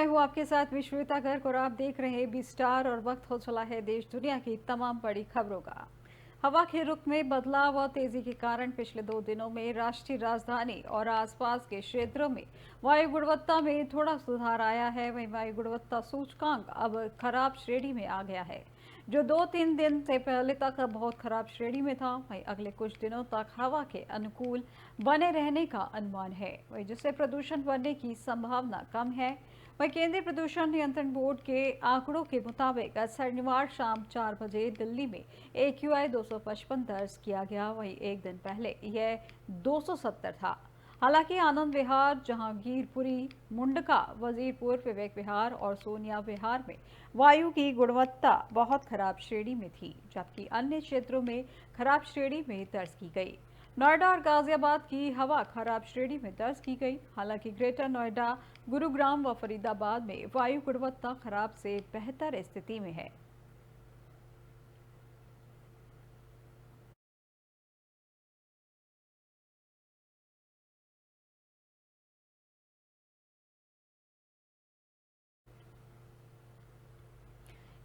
मैं हूँ आपके साथ में श्वेता गर्ग और आप देख रहे हैं बी स्टार और वक्त हो चला है देश दुनिया की तमाम बड़ी खबरों का। हवा के रुख में बदलाव और तेजी के कारण पिछले 2 दिनों में राष्ट्रीय राजधानी और आसपास के क्षेत्रों में वायु गुणवत्ता में थोड़ा सुधार आया है। वहीं वायु गुणवत्ता सूचकांक अब खराब श्रेणी में आ गया है, जो 2-3 दिन से पहले तक बहुत खराब श्रेणी में था। वहीं अगले कुछ दिनों तक हवा के अनुकूल बने रहने का अनुमान है, वहीं जिससे प्रदूषण बढ़ने की संभावना कम है। वहीं केंद्रीय प्रदूषण नियंत्रण बोर्ड के आंकड़ों के मुताबिक शनिवार शाम 4 बजे दिल्ली में AQI 255 दर्ज किया गया। वहीं एक दिन पहले यह 270 था। हालांकि आनंद विहार, जहांगीरपुरी, मुंडका, वजीरपुर, विवेक विहार और सोनिया विहार में वायु की गुणवत्ता बहुत खराब श्रेणी में थी, जबकि अन्य क्षेत्रों में खराब श्रेणी में दर्ज की गई। नोएडा और गाजियाबाद की हवा खराब श्रेणी में दर्ज की गई। हालांकि ग्रेटर नोएडा, गुरुग्राम व फरीदाबाद में वायु गुणवत्ता खराब से बेहतर स्थिति में है।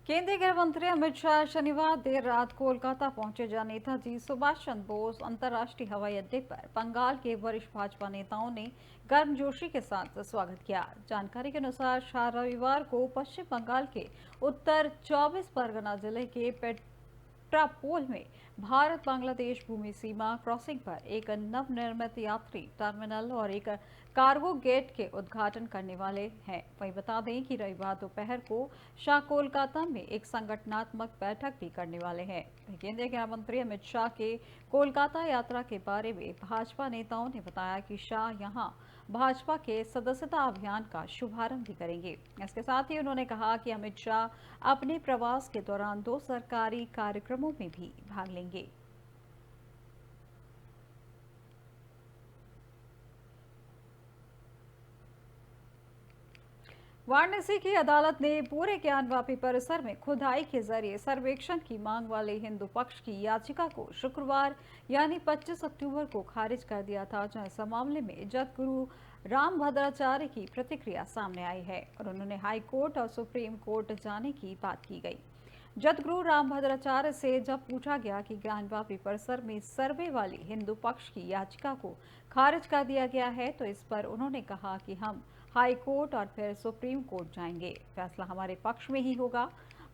केंद्रीय गृह मंत्री अमित शाह शनिवार देर रात कोलकाता पहुंचे, जहां नेताजी सुभाष चंद्र बोस अंतर्राष्ट्रीय हवाई अड्डे पर बंगाल के वरिष्ठ भाजपा नेताओं ने गर्मजोशी के साथ स्वागत किया। जानकारी के अनुसार शाह रविवार को पश्चिम बंगाल के उत्तर 24 परगना जिले के पेट्रापोल में भारत बांग्लादेश भूमि सीमा क्रॉसिंग पर एक नवनिर्मित यात्री टर्मिनल और एक कार्गो गेट के उद्घाटन करने वाले हैं। वहीं बता दें कि रविवार दोपहर को शाह कोलकाता में एक संगठनात्मक बैठक भी करने वाले हैं। केंद्रीय गृह मंत्री अमित शाह के कोलकाता यात्रा के बारे में भाजपा नेताओं ने बताया कि शाह यहां भाजपा के सदस्यता अभियान का शुभारंभ भी करेंगे। इसके साथ ही उन्होंने कहा कि अमित शाह अपने प्रवास के दौरान 2 सरकारी कार्यक्रमों में भी भाग लेंगे। वाराणसी की अदालत ने पूरे ज्ञानवापी परिसर में खुदाई के जरिए सर्वेक्षण की मांग वाले हिंदू पक्ष की याचिका को शुक्रवार यानी 25 अक्टूबर को खारिज कर दिया था, जहां इस मामले में जगतगुरु रामभद्राचार्य की प्रतिक्रिया सामने आई है और उन्होंने हाई कोर्ट और सुप्रीम कोर्ट जाने की बात की गई। जगतगुरु रामभद्राचार्य से जब पूछा गया कि ज्ञानवापी परिसर में सर्वे वाली हिंदू पक्ष की याचिका को खारिज कर दिया गया है, तो इस पर उन्होंने कहा कि हम हाई कोर्ट और फिर सुप्रीम कोर्ट जाएंगे, फैसला हमारे पक्ष में ही होगा।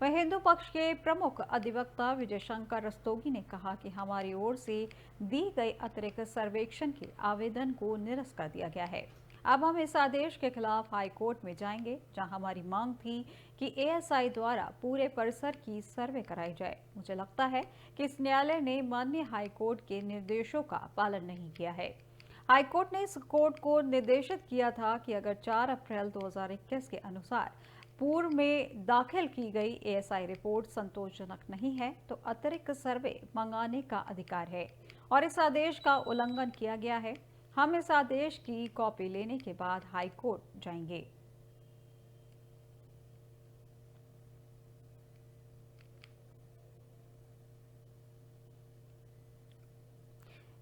वह हिंदू पक्ष के प्रमुख अधिवक्ता विजय शंकर रस्तोगी ने कहा कि हमारी ओर से दी गई अतिरिक्त सर्वेक्षण के आवेदन को निरस्त कर दिया गया है। अब हम इस आदेश के खिलाफ हाई कोर्ट में जाएंगे, जहां हमारी मांग थी कि ASI द्वारा पूरे परिसर की सर्वे कराई जाए। मुझे लगता है कि इस न्यायालय ने माननीय हाई कोर्ट के निर्देशों का पालन नहीं किया है। हाई कोर्ट ने इस कोर्ट को निर्देशित किया था कि अगर 4 अप्रैल 2021 के अनुसार पूर्व में दाखिल की गई ASI रिपोर्ट संतोषजनक नहीं है, तो अतिरिक्त सर्वे मंगाने का अधिकार है और इस आदेश का उल्लंघन किया गया है। हम इस आदेश की कॉपी लेने के बाद हाई कोर्ट जाएंगे।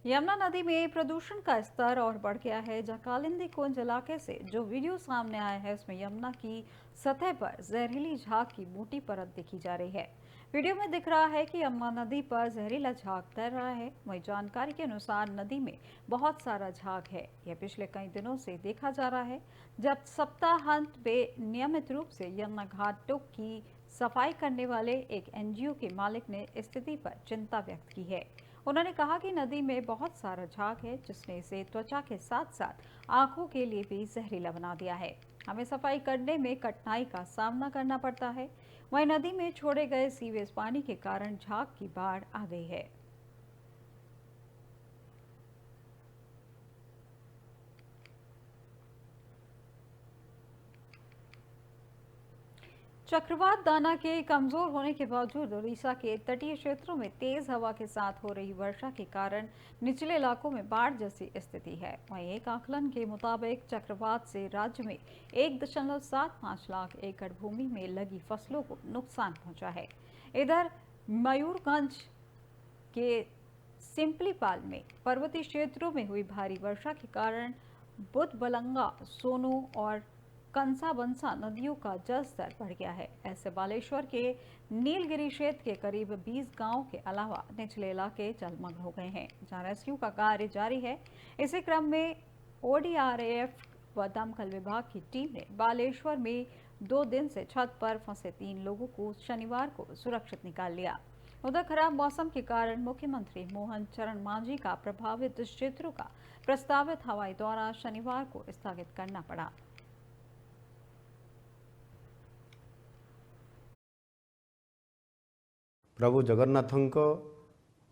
यमुना नदी में प्रदूषण का स्तर और बढ़ गया है, जहां कालिंदी कुंज इलाके से जो वीडियो सामने आया है उसमें यमुना की सतह पर जहरीली झाग की मोटी परत देखी जा रही है। वीडियो में दिख रहा है कि यमुना नदी पर जहरीला झाग तैर रहा है। वहीं जानकारी के अनुसार नदी में बहुत सारा झाग है। यह पिछले कई दिनों से देखा जा रहा है, जब सप्ताहांत में नियमित रूप से यमुना घाटों की सफाई करने वाले एक NGO के मालिक ने स्थिति पर चिंता व्यक्त की है। उन्होंने कहा कि नदी में बहुत सारा झाग है, जिसने इसे त्वचा के साथ साथ आंखों के लिए भी जहरीला बना दिया है। हमें सफाई करने में कठिनाई का सामना करना पड़ता है। वहीं नदी में छोड़े गए सीवेज पानी के कारण झाग की बाढ़ आ गई है। चक्रवात दाना के कमजोर होने के बावजूद उड़ीसा के तटीय क्षेत्रों में तेज हवा के साथ हो रही वर्षा के कारण निचले इलाकों में बाढ़ जैसी स्थिति है। वहीं एक आकलन के मुताबिक चक्रवात से राज्य में 1.75 लाख एकड़ भूमि में लगी फसलों को नुकसान पहुंचा है। इधर मयूरगंज के सिंपलीपाल में पर्वतीय क्षेत्रों में हुई भारी वर्षा के कारण बुधबलंगा, सोनू और कंसा बंसा नदियों का जल स्तर बढ़ गया है। ऐसे बालेश्वर के नीलगिरी क्षेत्र के करीब 20 गांव के अलावा निचले इलाके जलमग्न हो गए हैं, जहां रेस्क्यू का कार्य जारी है। इसी क्रम में ओडीआरएफ व दमकल विभाग की टीम ने बालेश्वर में 2 दिन से छत पर फंसे 3 लोगों को शनिवार को सुरक्षित निकाल लिया। उधर खराब मौसम के कारण मुख्यमंत्री मोहन चरण मांझी का प्रभावित क्षेत्रों का प्रस्तावित हवाई दौरा शनिवार को स्थगित करना पड़ा। प्रभु जगन्नाथଙ୍କ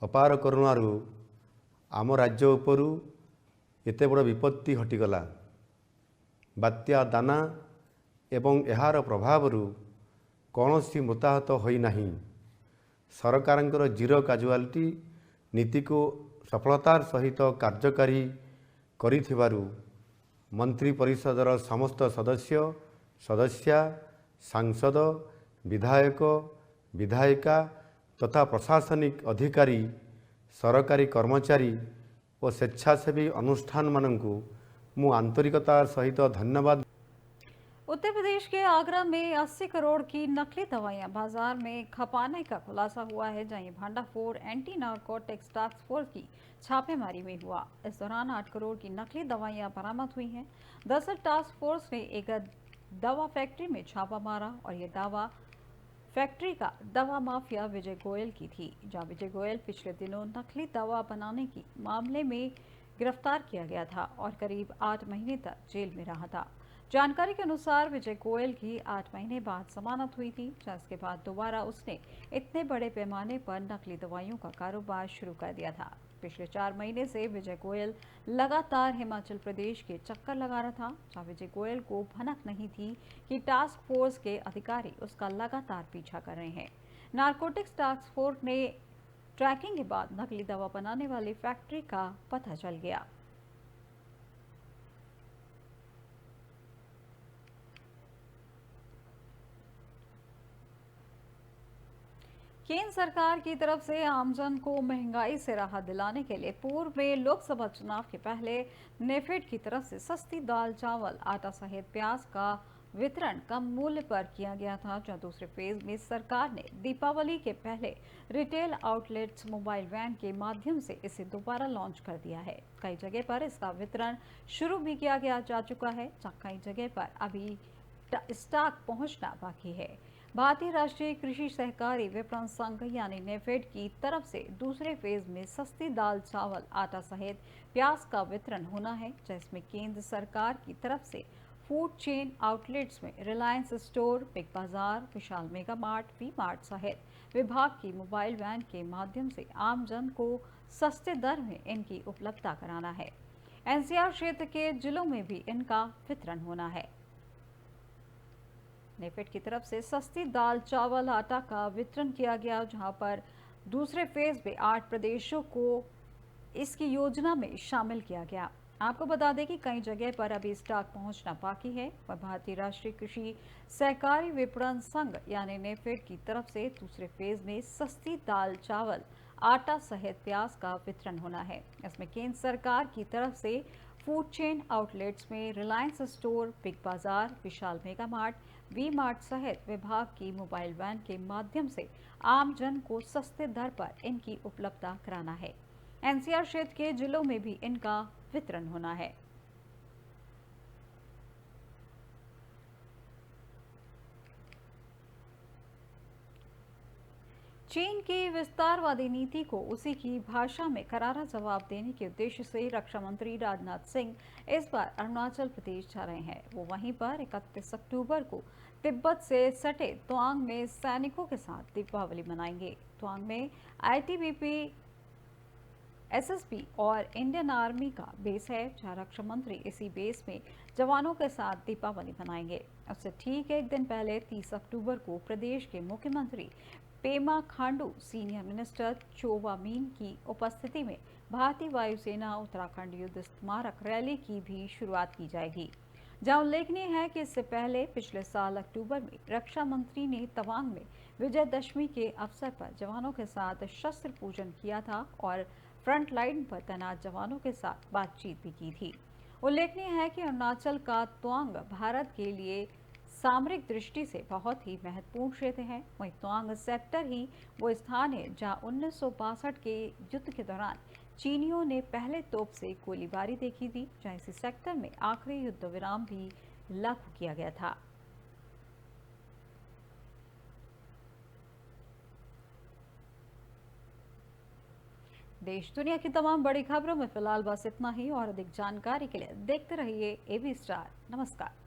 अपार करुणारू आम राज्य उपरू एते बड़ विपत्ति हटिगला। बात्या दाना एवं एहार प्रभावरू कौनसी मृताहत होई नाही। सरकारଙ୍କର जीरो काजुआलिटी नीति को सफलतार सहित कार्यकारी करिथिबारु मंत्री परिषदर समस्त सदस्य सदस्या सांसद विधायक विधायिका तथा प्रशासनिक अधिकारी सरकारी कर्मचारी और स्वेच्छासेवी अनुष्ठान मानकु मु आंतरिकता सहित धन्यवाद। उत्तर प्रदेश के आगरा में 80 करोड़ की नकली दवाइयां बाजार में खपाने का खुलासा हुआ है, जहां भांडाफोड़ एंटी नारकोटिक्स टास्क फोर्स की छापेमारी में हुआ। इस दौरान 8 करोड़ की नकली दवाइयां बरामद हुई हैं। दरअसल टास्क फोर्स ने एक दवा फैक्ट्री में छापा मारा और ये दवा फैक्ट्री का दवा माफिया विजय गोयल की थी, जहां विजय गोयल पिछले दिनों नकली दवा बनाने के मामले में गिरफ्तार किया गया था और करीब 8 महीने तक जेल में रहा था। जानकारी के अनुसार विजय गोयल की 8 महीने बाद जमानत हुई थी, जिसके बाद दोबारा उसने इतने बड़े पैमाने पर नकली दवाइयों का कारोबार शुरू कर दिया था। पिछले 4 महीने से विजय गोयल लगातार हिमाचल प्रदेश के चक्कर लगा रहा था, जहां विजय गोयल को भनक नहीं थी कि टास्क फोर्स के अधिकारी उसका लगातार पीछा कर रहे हैं। नारकोटिक्स टास्क फोर्स ने ट्रैकिंग के बाद नकली दवा बनाने वाली फैक्ट्री का पता चल गया। केंद्र सरकार की तरफ से आमजन को महंगाई से राहत दिलाने के लिए पूर्व में लोकसभा चुनाव के पहले नेफेड की तरफ से सस्ती दाल चावल आटा सहित प्याज का वितरण कम मूल्य पर किया गया था, जहां दूसरे फेज में सरकार ने दीपावली के पहले रिटेल आउटलेट्स मोबाइल वैन के माध्यम से इसे दोबारा लॉन्च कर दिया है। कई जगह पर इसका वितरण शुरू भी किया जा चुका है, जहां कई जगह पर अभी स्टॉक पहुंचना बाकी है। भारतीय राष्ट्रीय कृषि सहकारी विपणन संघ यानी नेफेड की तरफ से दूसरे फेज में सस्ती दाल चावल आटा सहित प्याज का वितरण होना है, जिसमें केंद्र सरकार की तरफ से फूड चेन आउटलेट्स में रिलायंस स्टोर, बिग बाजार, विशाल मेगा मार्ट, वी मार्ट सहित विभाग की मोबाइल वैन के माध्यम से आमजन को सस्ते दर में इनकी उपलब्धता कराना है। एनसीआर क्षेत्र के जिलों में भी इनका वितरण होना है। नेफेड की तरफ से सस्ती दाल चावल आटा का वितरण किया गया, जहां पर दूसरे फेज में 8 प्रदेशों को इसकी योजना में शामिल किया गया। आपको बता दें कि कई जगह पर अभी स्टॉक पहुंचना बाकी है और भारतीय राष्ट्रीय कृषि सहकारी विपणन संघ यानी नेफेड की तरफ से दूसरे फेज में सस्ती दाल चावल आटा सहित प्याज का वितरण होना है। इसमें केंद्र सरकार की तरफ से फूड चेन आउटलेट्स में रिलायंस स्टोर, बिग बाजार, विशाल मेगा मार्ट, वी मार्ट सहित विभाग की मोबाइल वैन के माध्यम से आम जन को सस्ते दर पर इनकी उपलब्धता कराना है। एनसीआर क्षेत्र के जिलों में भी इनका वितरण होना है। चीन की विस्तारवादी नीति को उसी की भाषा में करारा जवाब देने के उद्देश्य से रक्षा मंत्री राजनाथ सिंह इस बार अरुणाचल प्रदेश जा रहे हैं। वो वहीं पर 31 अक्टूबर को तिब्बत से सटे तवांग में सैनिकों के साथ दीपावली मनाएंगे। तवांग में आईटीबीपी, एसएसबी और इंडियन आर्मी का बेस है, जहां रक्षा मंत्री इसी बेस में जवानों के साथ दीपावली मनाएंगे। उससे ठीक एक दिन पहले 30 अक्टूबर को प्रदेश के मुख्यमंत्री पेमा खांडू, सीनियर मिनिस्टर चोवा मीन की उपस्थिति में भारतीय वायुसेना उत्तराखंड युद्ध स्मारक रैली की भी शुरुआत की जाएगी। जहां उल्लेखनीय है कि इससे पहले पिछले साल अक्टूबर में रक्षा मंत्री ने तवांग में विजयदशमी के अवसर पर जवानों के साथ शस्त्र पूजन किया था और फ्रंट लाइन पर तैनात जवानों के साथ बातचीत भी की थी। उल्लेखनीय है कि अरुणाचल का तवांग भारत के लिए सामरिक दृष्टि से बहुत ही महत्वपूर्ण क्षेत्र है। वहीं तवांग सेक्टर ही वो स्थान है जहां 1962 के युद्ध के दौरान चीनियों ने पहले तोप से गोलीबारी देखी थी, जहां इसी सेक्टर में आखिरी युद्ध विराम भी लागू किया गया था। देश दुनिया की तमाम बड़ी खबरों में फिलहाल बस इतना ही और अधिक जानकारी के लिए देखते रहिए एबी स्टार। नमस्कार।